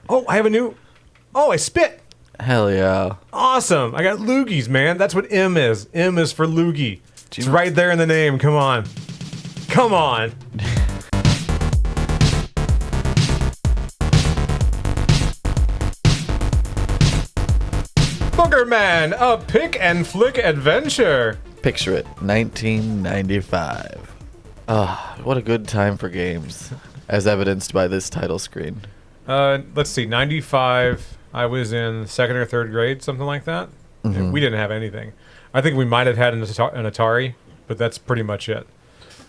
Oh, I have a new... Oh, I spit! Hell yeah. Awesome. I got loogies, man. That's what M is. M is for loogie. It's right there in the name. Come on. Come on. Boogerman, a pick and flick adventure. Picture it, 1995. Ah, what a good time for games, as evidenced by this title screen. Let's see, 95, I was in 2nd or 3rd grade, something like that. Mm-hmm. We didn't have anything. I think we might have had an Atari, but that's pretty much it.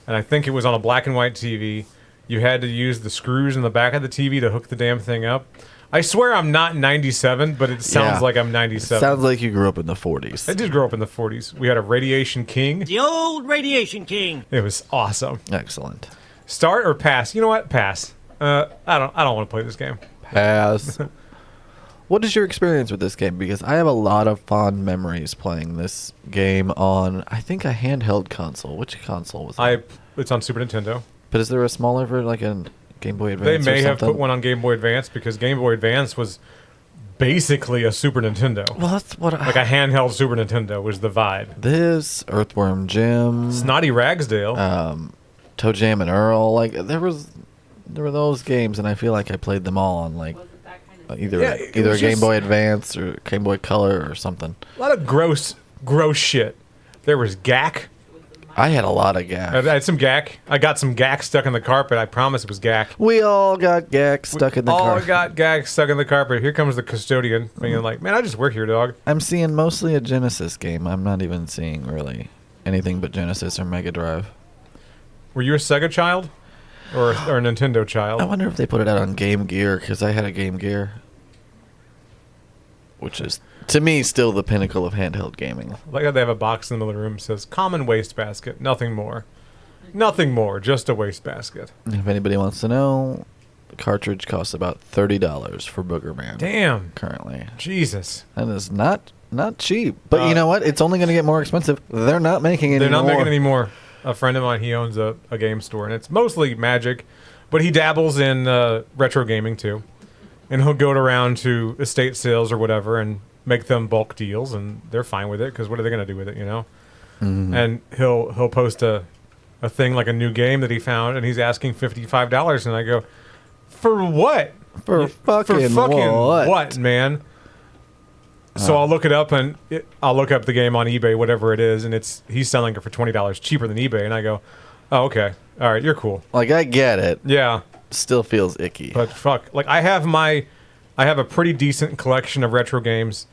And I think it was on a black and white TV. You had to use the screws in the back of the TV to hook the damn thing up. I swear I'm not 97, but it sounds like I'm 97. Sounds like you grew up in the 40s. I did grow up in the 40s. We had a Radiation King. The old Radiation King. It was awesome. Excellent. Start or pass? You know what? Pass. I don't want to play this game. Pass. What is your experience with this game? Because I have a lot of fond memories playing this game on, I think, a handheld console. Which console was it? It's on Super Nintendo. But is there a smaller version, like a Game Boy Advance? They may have something? put one on Game Boy Advance because Game Boy Advance was basically a Super Nintendo. Well, that's what like a handheld Super Nintendo was the vibe. This, Earthworm Jim, Snotty Ragsdale, Toe Jam and Earl, like there were those games, and I feel like I played them all on like either a Game Boy Advance or Game Boy Color or something. A lot of gross shit. There was gack. I had a lot of gack. I had some gack. I got some gack stuck in the carpet. I promise it was gack. We all got gack stuck in the carpet. All got gack stuck in the carpet. Here comes the custodian being like, man, I just work here, dog. I'm seeing mostly a Genesis game. I'm not even seeing really anything but Genesis or Mega Drive. Were you a Sega child or a Nintendo child? I wonder if they put it out on Game Gear, because I had a Game Gear, which is, to me, still the pinnacle of handheld gaming. Like how they have a box in the middle of the room that says, common wastebasket, nothing more. Nothing more, just a wastebasket. If anybody wants to know, the cartridge costs about $30 for Boogerman. Damn. Currently. Jesus. That is not cheap. But you know what? It's only going to get more expensive. They're not making any more. They're not making any more. A friend of mine, he owns a game store, and it's mostly Magic, but he dabbles in retro gaming too. And he'll go around to estate sales or whatever and make them bulk deals, and they're fine with it because what are they going to do with it, you know? Mm-hmm. And he'll post a thing like a new game that he found, and he's asking $55, and I go, for what? For fucking what, man? So I'll look it up, and I'll look up the game on eBay, whatever it is, and he's selling it for $20 cheaper than eBay, and I go, oh, okay, all right, you're cool. Like, I get it. Yeah. Still feels icky. But fuck, like I have a pretty decent collection of retro games.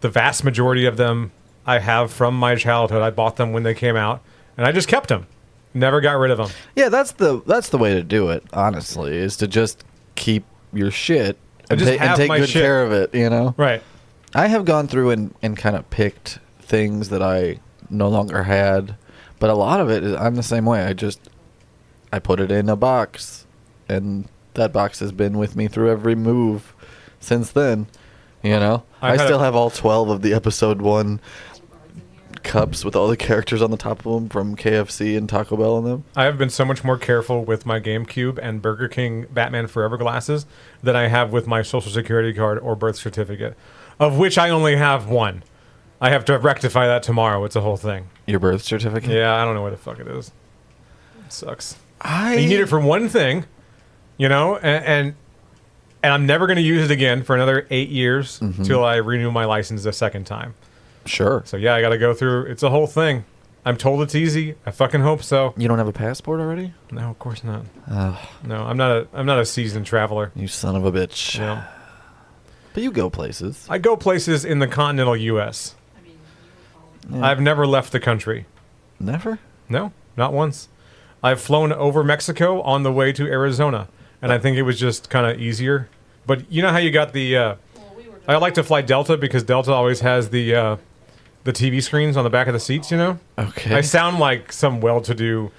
The vast majority of them I have from my childhood. I bought them when they came out, and I just kept them. Never got rid of them. Yeah, that's the way to do it, honestly, is to just keep your shit and take good care of it, you know? Right. I have gone through and kind of picked things that I no longer had, but a lot of it, I'm the same way. I put it in a box, and that box has been with me through every move since then, you know? I still have all 12 of the episode 1 cups with all the characters on the top of them from KFC and Taco Bell in them. I have been so much more careful with my GameCube and Burger King Batman Forever glasses than I have with my Social Security card or birth certificate, of which I only have one. I have to rectify that tomorrow. It's a whole thing. Your birth certificate? Yeah, I don't know where the fuck it is. It sucks. You need it for one thing, you know, and I'm never going to use it again for another 8 years till I renew my license a second time. Sure. So yeah, I got to go through. It's a whole thing. I'm told it's easy. I fucking hope so. You don't have a passport already? No, of course not. No, I'm not a seasoned traveler. You son of a bitch. Yeah. But you go places. I go places in the continental U.S. Yeah. I've never left the country. Never? No, not once. I've flown over Mexico on the way to Arizona, and I think it was just kind of easier. But you know how you got the... I like to fly Delta because Delta always has the TV screens on the back of the seats, you know? Okay. I sound like some well-to-do...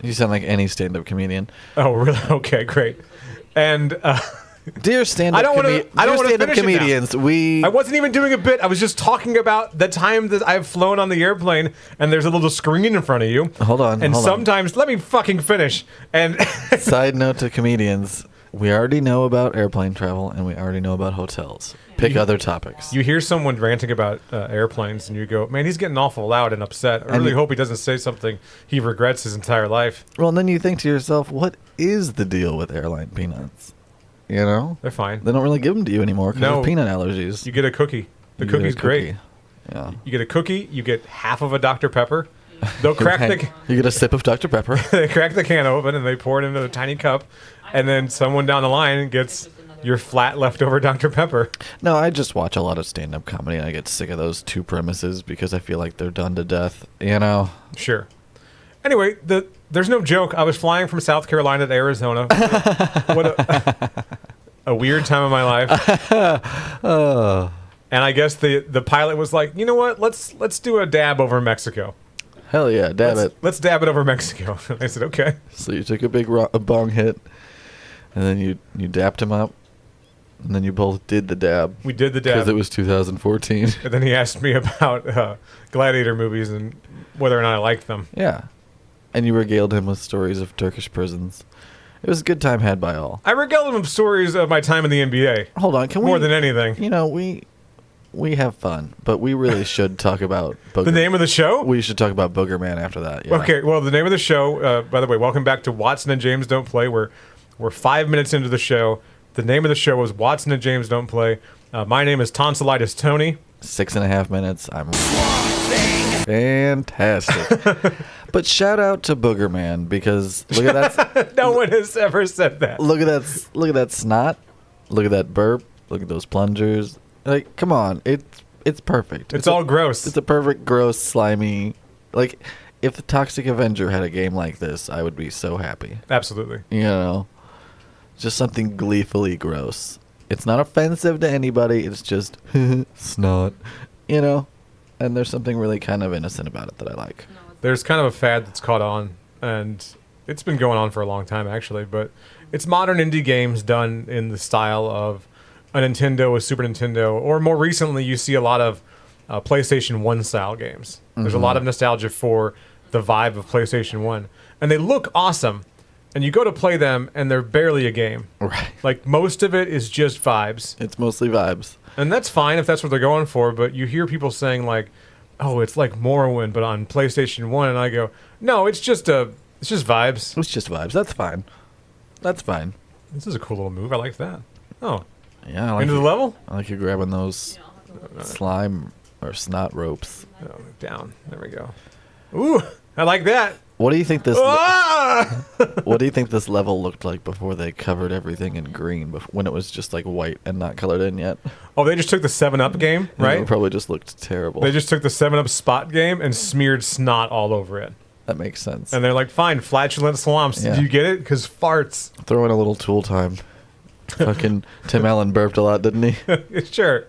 You sound like any stand-up comedian. Oh, really? Okay, great. And... Dear stand-up comedians, I wasn't even doing a bit. I was just talking about the time that I've flown on the airplane, and there's a little screen in front of you. Hold on. And sometimes... Let me fucking finish. And... Side note to comedians. We already know about airplane travel, and we already know about hotels. Pick other topics. You hear someone ranting about airplanes, and you go, man, he's getting awful loud and upset. I really hope he doesn't say something he regrets his entire life. Well, and then you think to yourself, what is the deal with airline peanuts? You know? They're fine. They don't really give them to you anymore because of peanut allergies. You get a cookie. The cookie's great. Yeah. You get a cookie, you get half of a Dr. Pepper. They'll crack You get a sip of Dr. Pepper. They crack the can open, and they pour it into a tiny cup, and then someone down the line gets your flat leftover Dr. Pepper. No, I just watch a lot of stand-up comedy, and I get sick of those two premises because I feel like they're done to death, you know? Sure. Anyway, there's no joke. I was flying from South Carolina to Arizona. What a weird time of my life. And I guess the pilot was like, you know what? Let's do a dab over Mexico. Hell yeah, Let's dab it over Mexico. I said, okay. So you took a big bong hit, and then you dapped him up, and then you both did the dab. We did the dab. Because it was 2014. And then he asked me about gladiator movies and whether or not I liked them. Yeah. And you regaled him with stories of Turkish prisons. It was a good time had by all. I regaled him with stories of my time in the NBA. Hold on, can we... More than anything. You know, we have fun, but we really should talk about Boogerman. The name of the show? We should talk about Boogerman after that. Yeah. Okay, well, the name of the show, by the way, welcome back to Watson&James Don't Play. We're 5 minutes into the show. The name of the show is Watson&James Don't Play. My name is Tonsillitis Tony. 6.5 minutes. I'm fantastic. But shout out to Boogerman because look at that. No one has ever said that. Look at that snot. Look at that burp. Look at those plungers. Like, come on, it's perfect. It's all gross. It's a perfect, gross, slimy. Like, if the Toxic Avenger had a game like this, I would be so happy. Absolutely. You know, just something gleefully gross. It's not offensive to anybody. It's just snot, you know. And there's something really kind of innocent about it that I like. There's kind of a fad that's caught on, and it's been going on for a long time, actually. But it's modern indie games done in the style of a Nintendo, a Super Nintendo, or more recently, you see a lot of PlayStation 1 style games. There's a lot of nostalgia for the vibe of PlayStation 1. And they look awesome. And you go to play them, and they're barely a game. Right. Like, most of it is just vibes. It's mostly vibes. And that's fine if that's what they're going for, but you hear people saying, like, oh, it's like Morrowind, but on PlayStation 1. And I go, no, it's just vibes. It's just vibes. That's fine. That's fine. This is a cool little move. I like that. Oh. Yeah, I like Into the level? I like you grabbing those slime or snot ropes. Oh, down. There we go. Ooh, I like that. What do you think this? Ah! What do you think this level looked like before they covered everything in green? When it was just like white and not colored in yet? Oh, they just took the 7-Up game, right? It probably just looked terrible. They just took the 7-Up spot game and smeared snot all over it. That makes sense. And they're like, fine, flatulent swamps. Yeah. Do you get it? Because farts. Throw in a little tool time. Fucking Tim Allen burped a lot, didn't he? Sure.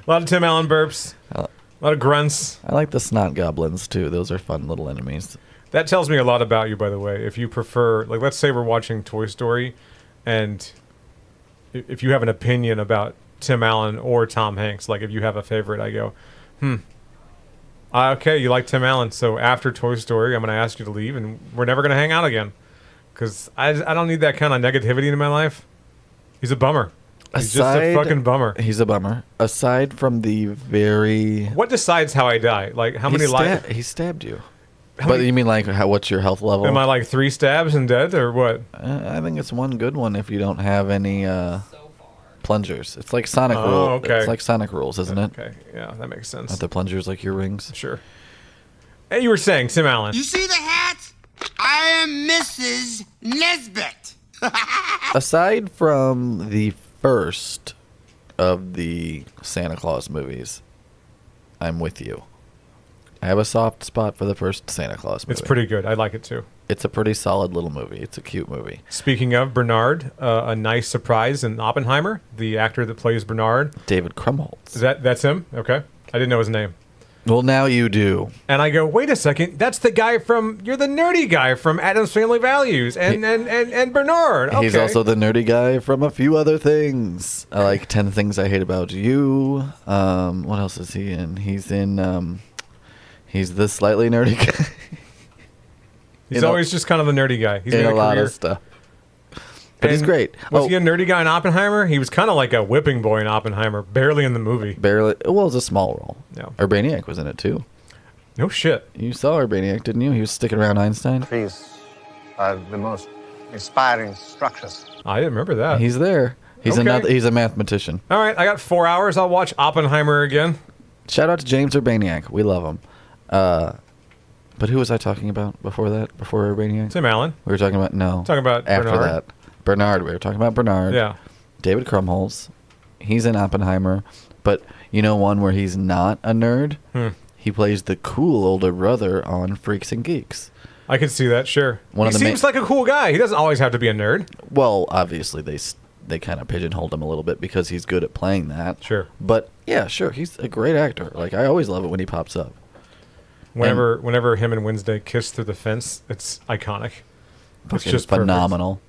A lot of Tim Allen burps. A lot of grunts. I like the snot goblins, too. Those are fun little enemies. That tells me a lot about you, by the way. If you prefer, like, let's say we're watching Toy Story, and if you have an opinion about Tim Allen or Tom Hanks, like if you have a favorite, I go, okay, you like Tim Allen, so after Toy Story, I'm going to ask you to leave, and we're never going to hang out again. Because I don't need that kind of negativity in my life. He's a bummer. He's just a fucking bummer. He's a bummer. Aside from the very... What decides how I die? Like, how many lives? He stabbed you. But you mean like what's your health level? Am I like 3 stabs and dead, or what? I think it's one good one if you don't have any plungers. It's like Sonic rules. Okay. It's like Sonic rules, isn't it? Okay, yeah, that makes sense. Are the plungers like your rings? Sure. Hey, you were saying, Tim Allen. You see the hat? I am Mrs. Nesbit. Aside from the first of the Santa Claus movies, I'm with you. I have a soft spot for the first Santa Claus movie. It's pretty good. I like it too. It's a pretty solid little movie. It's a cute movie. Speaking of Bernard, a nice surprise in Oppenheimer, the actor that plays Bernard. David Krumholtz. That's him? Okay. I didn't know his name. Well, now you do. And I go, wait a second, that's the guy you're the nerdy guy from Addams Family Values and Bernard. Okay. He's also the nerdy guy from a few other things. I like 10 Things I Hate About You. What else is he in? He's in, he's the slightly nerdy guy. He's always just kind of the nerdy guy. He's in made a lot career. of stuff. But he's great. Was he a nerdy guy in Oppenheimer? He was kind of like a whipping boy in Oppenheimer, barely in the movie. Barely. Well, it was a small role. Yeah. Urbaniak was in it too. No shit. You saw Urbaniak, didn't you? He was sticking around Einstein. Trees are the most inspiring structures. I didn't remember that. He's there. He's Okay. he's a mathematician. All right, I got 4 hours. I'll watch Oppenheimer again. Shout out to James Urbaniak. We love him. But who was I talking about before that? Before Urbaniak? Tim Allen. We were talking about Talking about after Bernard. that. Bernard. We were talking about Bernard. Yeah. David Krumholtz. He's in Oppenheimer. But you know one where he's not a nerd? He plays the cool older brother on Freaks and Geeks. I can see that, sure. He seems like a cool guy. He doesn't always have to be a nerd. Well, obviously they kind of pigeonholed him a little bit because he's good at playing that. Sure. But yeah, sure, he's a great actor. Like I always love it when he pops up. Whenever him and Wednesday kiss through the fence, it's iconic. It's Fucking just phenomenal.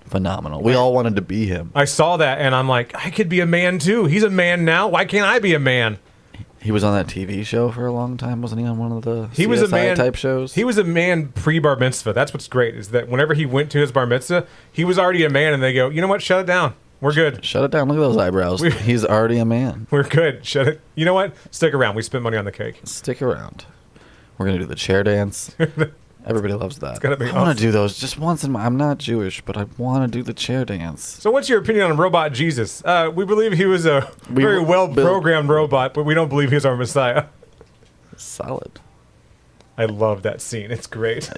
Phenomenal. We all wanted to be him. I saw that and I'm like, I could be a man too. He's a man now. Why can't I be a man? He was on that TV show for a long time, wasn't he? On one of the He was a CSI man type shows. He was a man pre bar mitzvah. That's what's great is that whenever he went to his bar mitzvah, he was already a man, and they go, you know what? Shut it down. We're good. Shut it down. Look at those eyebrows. He's already a man. We're good. Shut it. You know what? Stick around. We spent money on the cake. Stick around. We're gonna do the chair dance. Everybody loves that. gonna be I want awesome. to do those just once in my. I'm not Jewish, but I want to do the chair dance. So, what's your opinion on Robot Jesus? We believe he was a very well programmed robot, but we don't believe he's our Messiah. Solid. I love that scene. It's great.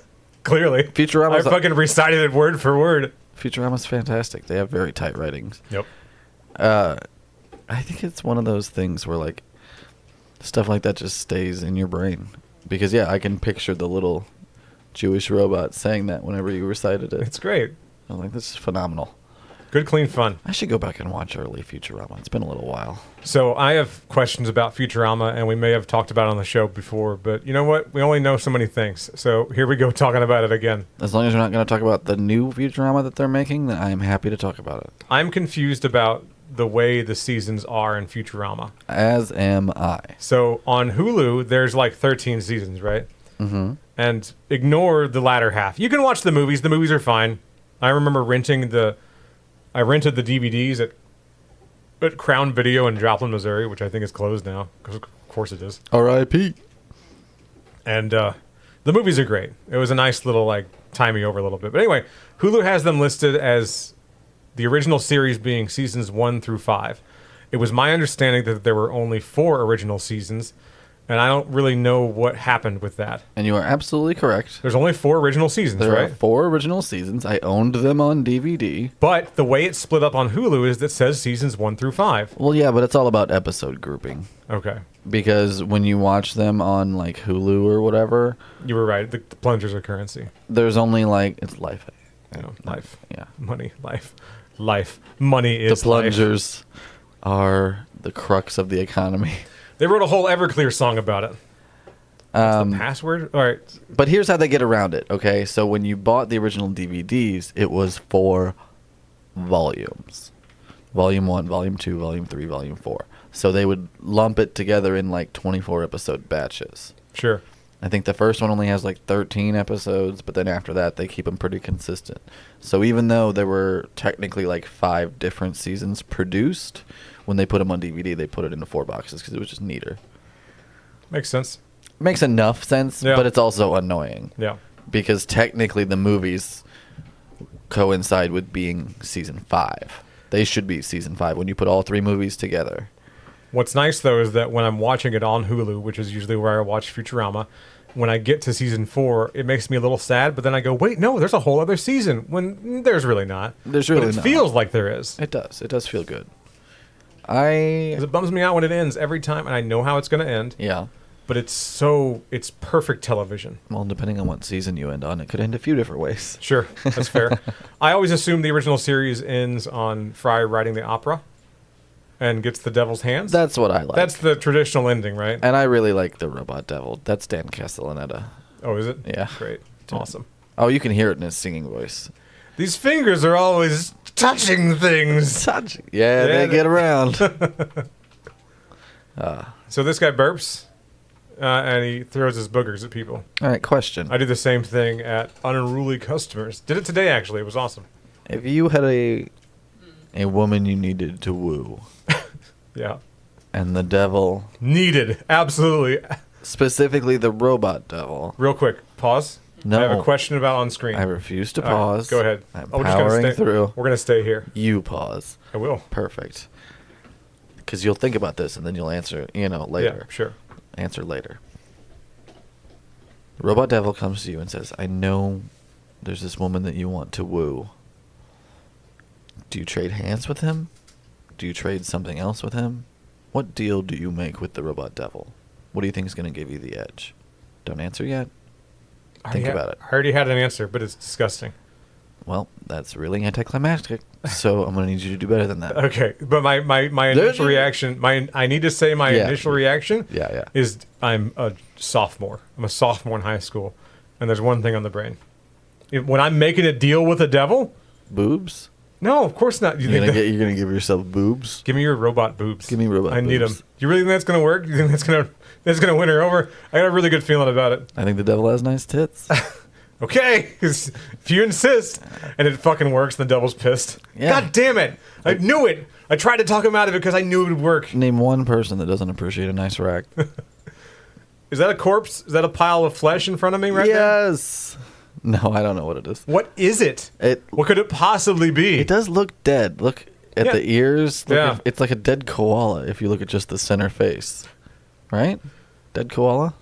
Clearly, Futurama's I fucking recited it word for word. Futurama's fantastic. They have very tight writings. Yep. I think it's one of those things where like stuff like that just stays in your brain because yeah, I can picture the little Jewish robot saying that whenever you recited it. It's great. I'm like, this is phenomenal. Good, clean fun. I should go back and watch early Futurama. It's been a little while. So I have questions about Futurama, and we may have talked about it on the show before, but you know what? We only know so many things. So here we go talking about it again. As long as we're not going to talk about the new Futurama that they're making, then I am happy to talk about it. I'm confused about the way the seasons are in Futurama. As am I. So on Hulu, there's like 13 seasons, right? Mm-hmm. And ignore the latter half. You can watch the movies. The movies are fine. I remember rented the DVDs at Crown Video in Joplin, Missouri, which I think is closed now. Because of course it is. R.I.P. And the movies are great. It was a nice little, like, tie me over a little bit. But anyway, Hulu has them listed as the original series being seasons 1 through 5. It was my understanding that there were only 4 original seasons, and I don't really know what happened with that. And you are absolutely correct. There's only 4 original seasons, There right? are 4 original seasons. I owned them on DVD. But the way it's split up on Hulu is that it says seasons 1 through 5. Well, yeah, but it's all about episode grouping. Okay. Because when you watch them on, like, Hulu or whatever, You were right. The plungers are currency. there's only, like, it's life. You know, life. Yeah. Money. Life. Life. Money is The life. plungers are the crux of the economy. They wrote a whole Everclear song about it. What's the password? All right. But here's how they get around it, okay? So when you bought the original DVDs, it was 4 volumes. Volume 1, Volume 2, Volume 3, Volume 4. So they would lump it together in like 24 episode batches. Sure. I think the first one only has like 13 episodes, but then after that they keep them pretty consistent. So even though there were technically like 5 different seasons produced, when they put them on DVD, they put it into 4 boxes because it was just neater. Makes sense. Makes enough sense, Yeah. but it's also annoying. Yeah. Because technically the movies coincide with being season 5. They should be season 5 when you put all 3 movies together. What's nice, though, is that when I'm watching it on Hulu, which is usually where I watch Futurama, when I get to season 4, it makes me a little sad, but then I go, wait, no, there's a whole other season, when there's really not. There's really but it not. feels like there is. It does. It does feel good. 'Cause it bums me out when it ends every time, and I know how it's going to end, Yeah. but it's perfect television. Well, depending on what season you end on, it could end a few different ways. Sure, that's fair. I always assume the original series ends on Fry riding the opera and gets the devil's hands. That's what I like. That's the traditional ending, right? And I really like the Robot Devil. That's Dan Castellaneta. Oh, is it? Yeah. Great. Awesome. Oh, you can hear it in his singing voice. These fingers are always touching things. Yeah, they get around. So this guy burps, and he throws his boogers at people. All right, question. I do the same thing at unruly customers. Did it today, actually. It was awesome. If you had a woman you needed to woo, Yeah. and the devil, Needed. Absolutely. specifically the robot devil. Real quick. Pause. No. I have a question about on screen. I refuse to All right, pause. go ahead. I'm Oh, we're just gonna powering stay, through. We're going to stay here. You pause. I will. Perfect. Because you'll think about this and then you'll answer, later. Yeah, sure. Answer later. The robot devil comes to you and says, I know there's this woman that you want to woo. Do you trade hands with him? Do you trade something else with him? What deal do you make with the robot devil? What do you think is going to give you the edge? Don't answer yet. Think about it. I already had an answer, but it's disgusting. Well, that's really anticlimactic, so I'm going to need you to do better than that. Okay, but my initial reaction, I need to say my Yeah. initial reaction Yeah. is I'm a sophomore. I'm a sophomore in high school, and there's one thing on the brain. When I'm making a deal with the devil, Boobs? no, of course not. You're gonna give yourself boobs? Give me your robot boobs. Give me robot I need them. boobs. You really think that's gonna work? You think that's gonna win her over? I got a really good feeling about it. I think the devil has nice tits. Okay, 'cause if you insist, and it fucking works, the devil's pissed. Yeah. God damn it! I knew it. I tried to talk him out of it because I knew it would work. Name one person that doesn't appreciate a nice rack. Is that a corpse? Is that a pile of flesh in front of me right now? Yes. No, I don't know what it is. What is it? What could it possibly be? It does look dead. Look at Yeah. the ears. Look Yeah. it's like a dead koala if you look at just the center face. Right? Dead koala?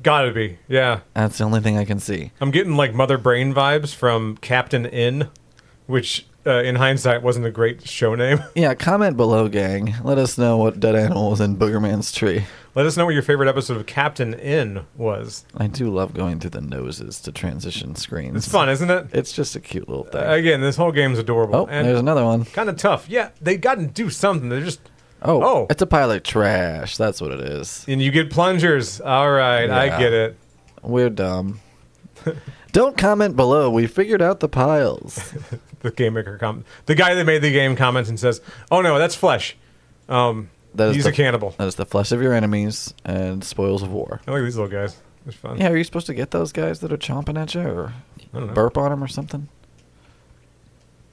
Gotta be. Yeah. That's the only thing I can see. I'm getting like Mother Brain vibes from Captain N, which in hindsight wasn't a great show name. Yeah, comment below, gang. Let us know what dead animal was in Boogerman's tree. Let us know what your favorite episode of Captain N was. I do love going through the noses to transition screens. It's fun, isn't it? It's just a cute little thing. Again, this whole game's adorable. Oh, there's another one. Kind of tough. Yeah, they got to do something. They're just... Oh, it's a pile of trash. That's what it is. And you get plungers. All right, I Yeah. get it. We're dumb. Don't comment below. We figured out the piles. The game maker the guy that made the game comments and says, "Oh no, that's flesh. He's a cannibal." That is the flesh of your enemies and spoils of war. I like these little guys. It's fun. Yeah, are you supposed to get those guys that are chomping at you or I don't know. burp on them or something?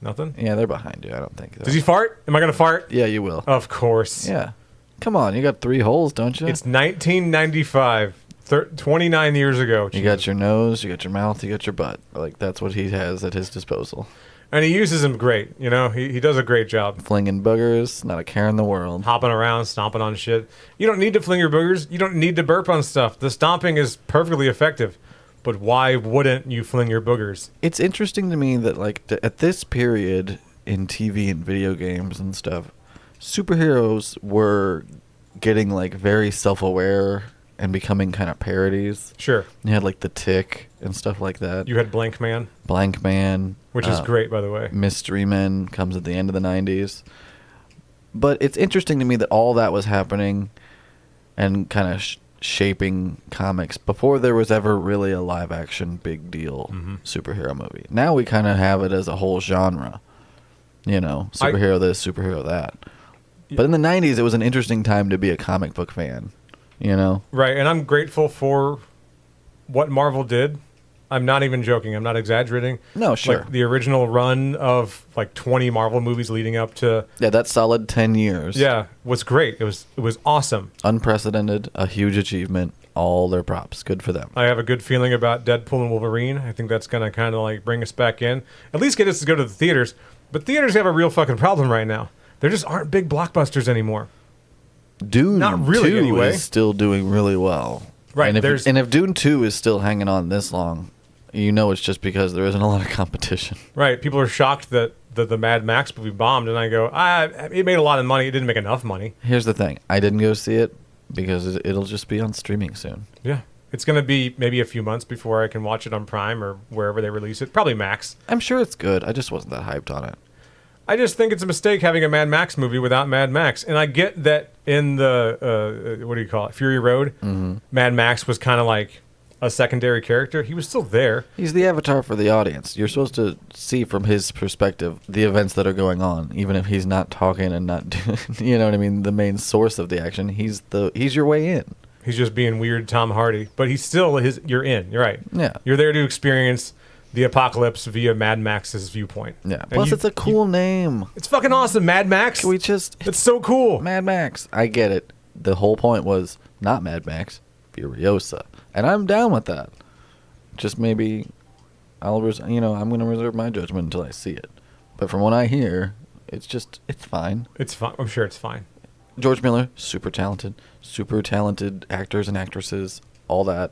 Nothing. Yeah, they're behind you. I don't think. Does he fart? Am I gonna fart? Yeah, you will. Of course. Yeah. Come on, you got 3 holes, don't you? It's 1995. 29 years ago. You got your nose, you got your mouth, you got your butt. Like, that's what he has at his disposal. And he uses them great. You know, he does a great job. Flinging boogers, not a care in the world. Hopping around, stomping on shit. You don't need to fling your boogers. You don't need to burp on stuff. The stomping is perfectly effective. But why wouldn't you fling your boogers? It's interesting to me that, like, at this period in TV and video games and stuff, superheroes were getting, like, very self-aware and becoming kind of parodies. Sure. You had, like, The Tick and stuff like that. You had Blank Man. Blank Man. Which is great, by the way. Mystery Men comes at the end of the 90s. But it's interesting to me that all that was happening and kind of shaping comics before there was ever really a live-action big deal superhero movie. Now we kind of have it as a whole genre. You know, superhero this, superhero that. But in the 90s, it was an interesting time to be a comic book fan. You know? Right, and I'm grateful for what Marvel did. I'm not even joking. I'm not exaggerating. No, sure. Like the original run of like 20 Marvel movies leading up to... Yeah, that solid 10 years. Yeah, was great. It was awesome. Unprecedented, a huge achievement. All their props. Good for them. I have a good feeling about Deadpool and Wolverine. I think that's going to kind of like bring us back in. At least get us to go to the theaters. But theaters have a real fucking problem right now. There just aren't big blockbusters anymore. Dune Not really, 2 anyway. is still doing really well. Right, And if Dune 2 is still hanging on this long, you know it's just because there isn't a lot of competition. Right. People are shocked that the Mad Max movie bombed, and I go, it made a lot of money. It didn't make enough money. Here's the thing. I didn't go see it because it'll just be on streaming soon. Yeah. It's going to be maybe a few months before I can watch it on Prime or wherever they release it. Probably Max. I'm sure it's good. I just wasn't that hyped on it. I just think it's a mistake having a Mad Max movie without Mad Max. And I get that in the, what do you call it, Fury Road, Mad Max was kind of like a secondary character. He was still there. He's the avatar for the audience. You're supposed to see from his perspective the events that are going on, even if he's not talking and not doing, you know what I mean, the main source of the action. He's your way in. He's just being weird Tom Hardy. But he's still you're in. You're right. Yeah. You're there to experience the apocalypse via Mad Max's viewpoint. Yeah. And Plus, it's a cool name. It's fucking awesome, Mad Max. Can we just... It's so cool. Mad Max. I get it. The whole point was not Mad Max, Furiosa. And I'm down with that. Just maybe I'm going to reserve my judgment until I see it. But from what I hear, it's fine. It's fine. I'm sure it's fine. George Miller, super talented actors and actresses, all that.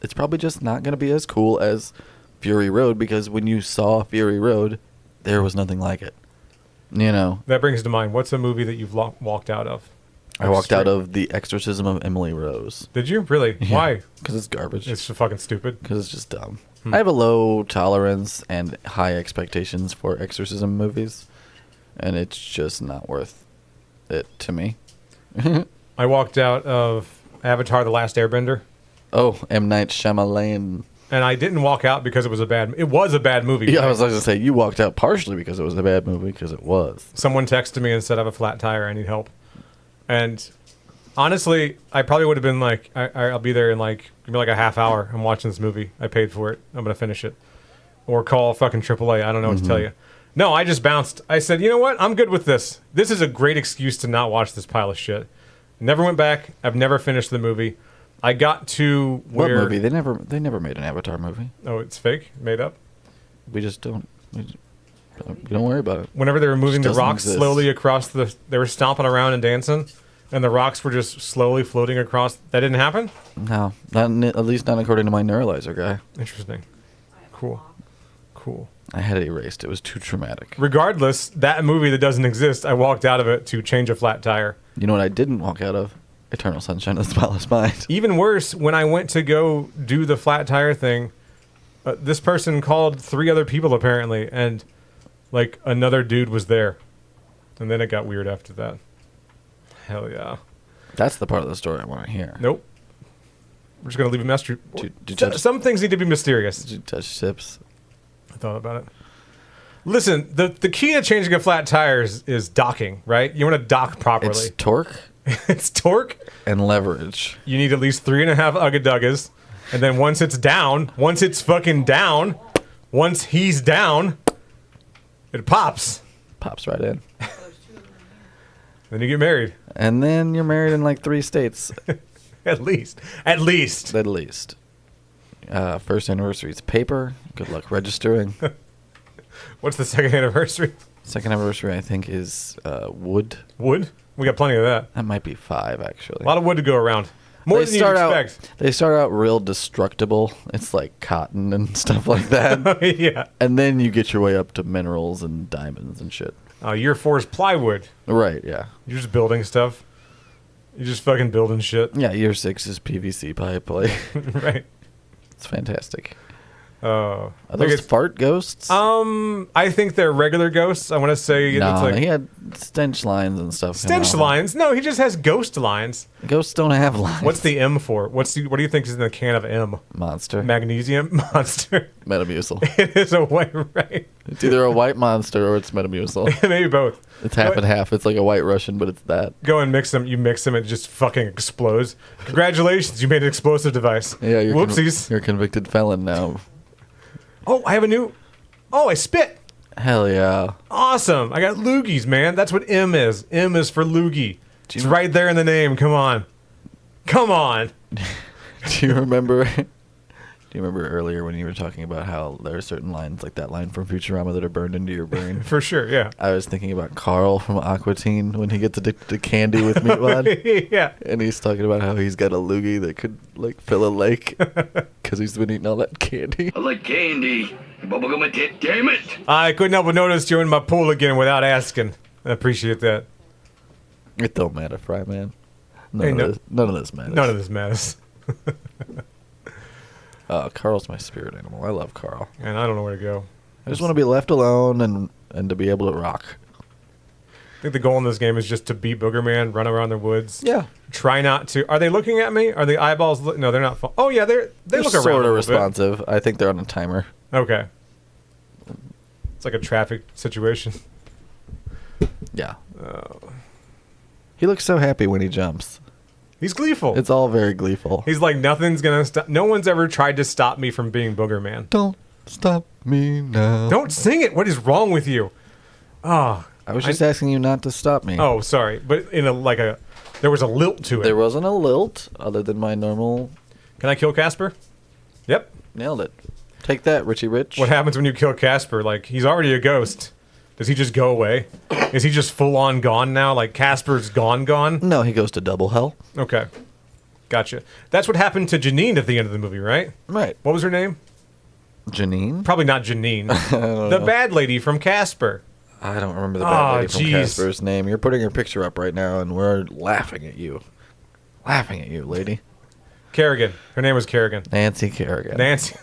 It's probably just not going to be as cool as Fury Road, because when you saw Fury Road, there was nothing like it. You know. That brings to mind, what's a movie that you've walked out of? I walked out of The Exorcism of Emily Rose. Did you? Really? Yeah, Why? Because it's garbage. It's fucking stupid. Because it's just dumb. I have a low tolerance and high expectations for exorcism movies, and it's just not worth it to me. I walked out of Avatar: The Last Airbender. Oh, M. Night Shyamalan. And I didn't walk out because it was a bad movie. Yeah, I was going to say, you walked out partially because it was a bad movie, because it was. Someone texted me and said, I have a flat tire, I need help. And honestly, I probably would have been like, I'll be there in like, give me like a half hour. I'm watching this movie. I paid for it. I'm going to finish it. Or call fucking AAA. I don't know what to tell you. No, I just bounced. I said, you know what? I'm good with this. This is a great excuse to not watch this pile of shit. Never went back. I've never finished the movie. I got to where... What movie? They never made an Avatar movie. Oh, it's fake? Made up? We just don't... We don't worry about it. Whenever they were moving the doesn't rocks exist. slowly across the... They were stomping around and dancing, and the rocks were just slowly floating across... That didn't happen? No. At least not according to my neuralizer guy. Interesting. Cool. I had it erased. It was too traumatic. Regardless, that movie that doesn't exist, I walked out of it to change a flat tire. You know what I didn't walk out of? Eternal Sunshine of the Spotless Mind. Even worse, when I went to go do the flat tire thing, this person called 3 other people apparently, and like another dude was there. And then it got weird after that. Hell yeah. That's the part of the story I want to hear. Nope. We're just going to leave a mystery. Some things need to be mysterious. Did you touch ships? I thought about it. Listen, the key to changing a flat tire is docking, right? You want to dock properly. It's torque It's torque. and leverage. You need at least 3.5 ugga-duggas. And then once it's fucking down, once he's down, it pops. Pops right in. Then you get married. And then you're married in like 3 states. At least. At least. First anniversary is paper. Good luck registering. What's the second anniversary? Second anniversary, I think, is wood. Wood? We got plenty of that. That might be 5, actually. A lot of wood to go around. More than you expect. They start out real destructible. It's like cotton and stuff like that. Yeah. And then you get your way up to minerals and diamonds and shit. Year 4 is plywood. Right, yeah. You're just building stuff. You're just fucking building shit. Yeah, year 6 is PVC pipe. Like, Right. it's fantastic. Are those fart ghosts? I think they're regular ghosts. I want to say No, it's like he had stench lines and stuff. stench lines. No, he just has ghost lines. Ghosts don't have lines. What's the M for? What do you think is in the can of M? Monster? Magnesium monster. Metamucil. It is a white, right? It's either a white monster or it's Metamucil. Maybe both. It's half and half. It's like a white Russian, but it's that. Go and mix them. You mix them, it just fucking explodes. Congratulations, you made an explosive device. Yeah, you're whoopsies. You're a convicted felon now. Oh, I have a new. Oh, I spit. Hell yeah. Awesome. I got loogies, man. That's what M is. M is for loogie. It's right there in the name. Come on. Come on. Do you remember earlier when you were talking about how there are certain lines, like that line from Futurama, that are burned into your brain? For sure, yeah. I was thinking about Carl from Aqua Teen when he gets addicted to candy with Meatwad. Yeah. And he's talking about how he's got a loogie that could, like, fill a lake because he's been eating all that candy. I like candy. Bubblegum tit, damn it! I couldn't help but notice you in my pool again without asking. I appreciate that. It don't matter, Fry Man. Hey, None of this matters. None of this matters. Carl's my spirit animal. I love Carl. And I don't know where to go. I just want to be left alone and to be able to rock. I think the goal in this game is just to beat Boogerman, run around the woods. Yeah. Try not to. Are they looking at me? Are the eyeballs? No, they're not. Oh yeah, they look around. Sort a of little responsive. I think they're on a timer. bit. Okay. It's like a traffic situation. Yeah. He looks so happy when he jumps. He's gleeful. It's all very gleeful. He's like, nothing's gonna stop. No one's ever tried to stop me from being Boogerman. Don't Stop me now. Don't sing it. What is wrong with you? I was just asking you not to stop me. Oh, sorry. But in there was a lilt to it. There wasn't a lilt other than my normal. Can I kill Casper? Yep. Nailed it. Take that, Richie Rich. What happens when you kill Casper? Like, he's already a ghost. Does he just go away? Is he just full on gone now? Like, Casper's gone? No, he goes to double hell. Okay. Gotcha. That's what happened to Janine at the end of the movie, right? Right. What was her name? Janine? Probably not Janine. The bad lady from Casper. I don't remember the bad lady from jeez. Casper's name. You're putting her picture up right now, and we're laughing at you. Laughing at you, lady. Kerrigan. Her name was Kerrigan. Nancy Kerrigan. Nancy.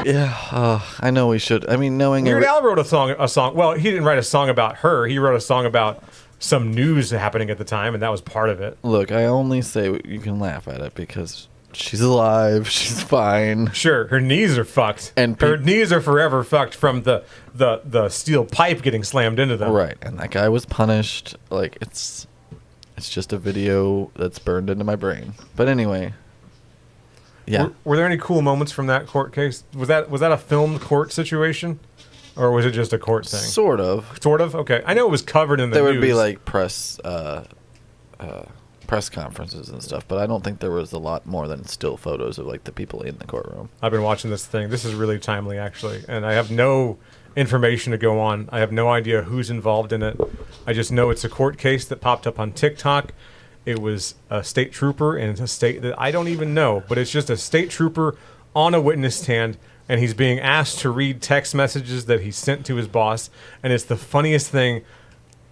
Yeah, I know we should. I mean, knowing Weird Al wrote a song. Well, he didn't write a song about her. He wrote a song about some news happening at the time, and that was part of it. Look, I only say you can laugh at it because she's alive. She's fine. Sure, her knees are fucked, And her knees are forever fucked from the steel pipe getting slammed into them. Right, and that guy was punished. Like it's just a video that's burned into my brain. But anyway, yeah. Were there any cool moments from that court case? Was that a filmed court situation, or was it just a court thing? Sort of. Sort of. Okay, I know it was covered in the There news. would be like press conferences and stuff, but I don't think there was a lot more than still photos of like the people in the courtroom. I've been watching this thing. This is really timely, actually, and I have no information to go on. I have no idea who's involved in it. I just know it's a court case that popped up on TikTok. It was a state trooper in a state that I don't even know, but it's just a state trooper on a witness stand, and he's being asked to read text messages that he sent to his boss, and it's the funniest thing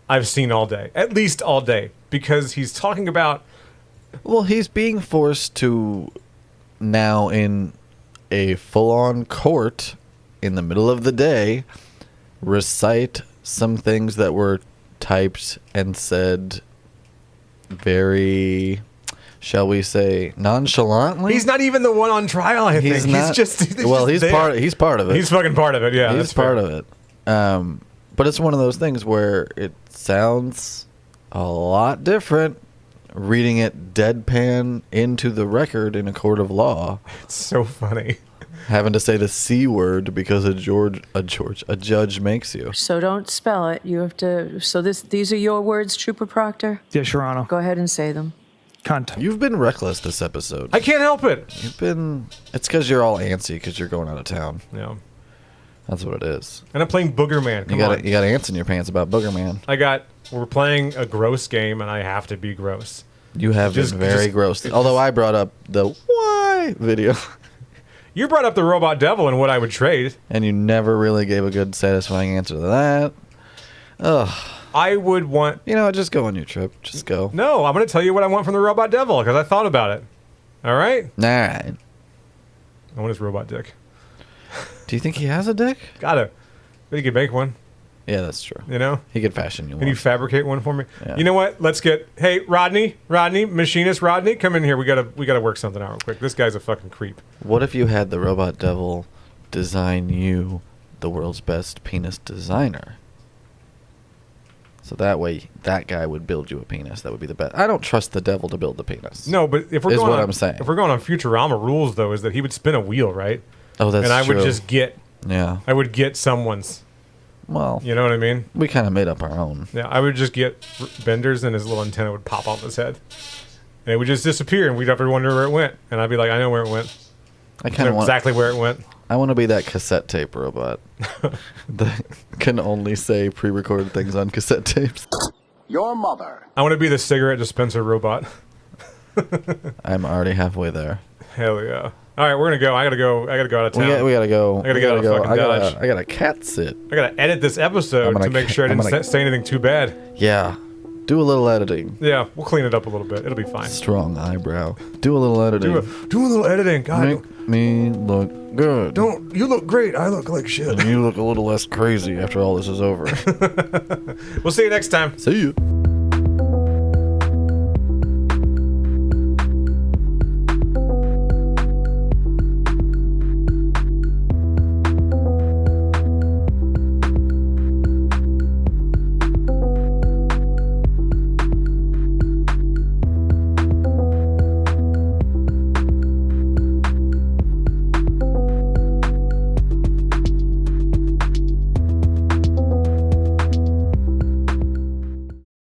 I've seen all day, at least all day, because he's talking about... Well, he's being forced to now in a full-on court in the middle of the day recite some things that were typed and said very, shall we say, nonchalantly. He's not even the one on trial, I think. Not, he's just he's there. part of it. He's fucking part of it, yeah. He's part of it. But it's one of those things where it sounds a lot different reading it deadpan into the record in a court of law. It's so funny. Having to say the C word because a judge makes you. So don't spell it. You have to. So these are your words, Trooper Proctor? Yes, Your Honor. Go ahead and say them. Cunt. You've been reckless this episode. I can't help it. It's because you're all antsy because you're going out of town. Yeah. That's what it is. And I'm playing Boogerman. You got ants in your pants about Boogerman. We're playing a gross game, and I have to be gross. You have been very gross. Although I brought up the why video. You brought up the robot devil and what I would trade. And you never really gave a good, satisfying answer to that. Ugh. I would want... You know, just go on your trip. Just go. No, I'm going to tell you what I want from the robot devil, because I thought about it. All right? Nah. I want his robot dick. Do you think he has a dick? Gotta. But he could make one. Yeah, that's true. You know? He could fashion you one. Can you fabricate one for me? Yeah. You know what? Let's get... Hey, Rodney, machinist Rodney, come in here. We gotta work something out real quick. This guy's a fucking creep. What if you had the robot devil design you the world's best penis designer? So that way, that guy would build you a penis. That would be the best. I don't trust the devil to build the penis. No, but if we're is going what on, I'm saying. If we're going on Futurama rules, though, is that he would spin a wheel, right? Oh, that's true. And I true. would just get... Yeah. I would get someone's... Well... You know what I mean? We kind of made up our own. Yeah, I would just get Bender's and his little antenna would pop off his head. And it would just disappear, and we'd have to wonder where it went. And I'd be like, I know where it went. I kind of want... exactly where it went. I want to be that cassette tape robot that can only say pre-recorded things on cassette tapes. Your mother. I want to be the cigarette dispenser robot. I'm already halfway there. Hell yeah. All right, we're gonna go. I gotta go out of town. We gotta go. I gotta go to fucking Dodge. I gotta cat sit. I gotta edit this episode to make sure I didn't say anything too bad. Yeah. Do a little editing. Yeah, we'll clean it up a little bit. It'll be fine. Strong eyebrow. Do a little editing. Do a little editing. God. Make me look good. You look great. I look like shit. And you look a little less crazy after all this is over. We'll see you next time. See you.